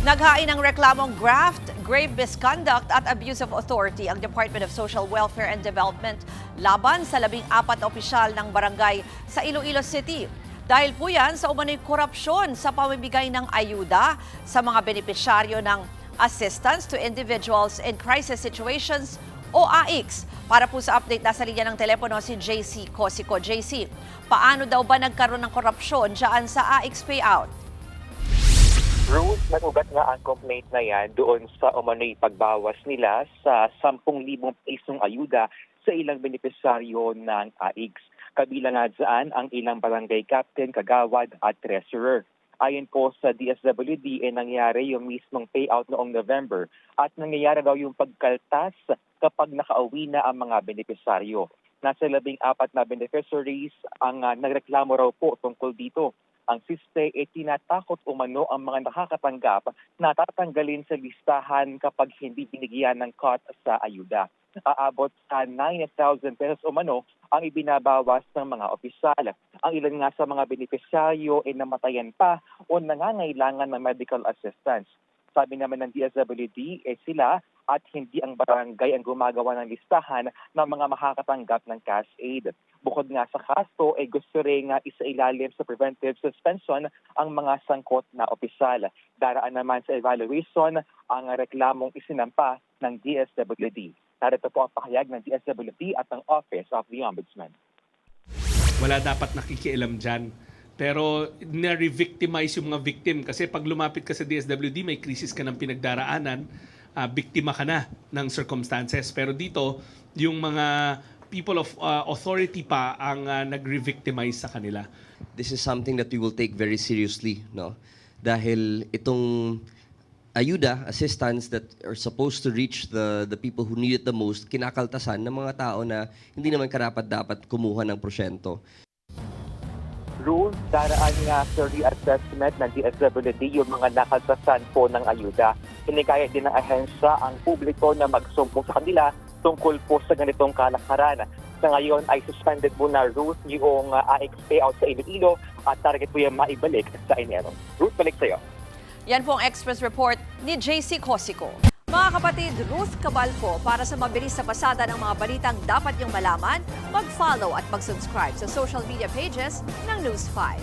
Naghain ng reklamong graft, grave misconduct at abuse of authority ang Department of Social Welfare and Development laban sa 14 opisyal ng barangay sa Iloilo City. Dahil po yan sa umano'y korupsyon sa pamimigay ng ayuda sa mga benepisyaryo ng Assistance to Individuals in Crisis Situations o AICS. Para po sa update, nasa linya ng telepono si JC Cosico. JC, paano daw ba nagkaroon ng korupsyon dyan sa AICS payout? Ruth, nagugat nga ang complaint na yan doon sa umano'y pagbawas nila sa 10,000 pisong ayuda sa ilang benepisaryo ng AICS. Kabilang nga dyan ang ilang barangay captain, kagawad at treasurer. Ayon po sa DSWD, nangyari yung mismong payout noong November at nangyayari daw yung pagkaltas kapag nakauwi na ang mga benepisaryo. Nasa 14 na beneficiaries ang nagreklamo raw po tungkol dito. Ang SISTE tinatakot umano ang mga nakakatanggap na tatanggalin sa listahan kapag hindi binigyan ng cut sa ayuda. Aabot sa 9,000 pesos umano ang ibinabawas ng mga opisyal. Ang ilan nga sa mga benepisyaryo ay namatayan pa o nangangailangan ng medical assistance. Sabi naman ng DSWD, sila at hindi ang barangay ang gumagawa ng listahan ng mga makakatanggap ng cash aid. Bukod nga sa kaso, gusto rin isailalim sa preventive suspension ang mga sangkot na opisyal. Daraan naman sa evaluation ang reklamong isinampa ng DSWD. Narito po ang pahayag ng DSWD at ng Office of the Ombudsman. Wala dapat nakikialam dyan. Pero na-revictimize yung mga victim. Kasi pag lumapit ka sa DSWD, may krisis ka ng pinagdaraanan, biktima ka na ng circumstances. Pero dito, yung mga people of authority pa ang nag-revictimize sa kanila. This is something that we will take very seriously, no? Dahil itong ayuda, assistance that are supposed to reach the people who need it the most, kinakaltasan ng mga tao na hindi naman karapat-dapat kumuha ng porsyento. Rules, daraan nga sa reassessment ng DSWD yung mga nakaltasan po ng ayuda. Hinikaya din ng ahensya ang publiko na magsumbong sa kanila tungkol po sa ganitong kalakaran. Sa ngayon ay suspended muna Ruth yung AICS payout sa Iloilo at target po yung maibalik sa Enero. Ruth, balik sa'yo. Yan po ang Express Report ni JC Cosico. Mga kapatid, Ruth Cabalco, para sa mabilis na pasada ng mga balitang dapat niyong malaman, mag-follow at mag-subscribe sa social media pages ng News 5.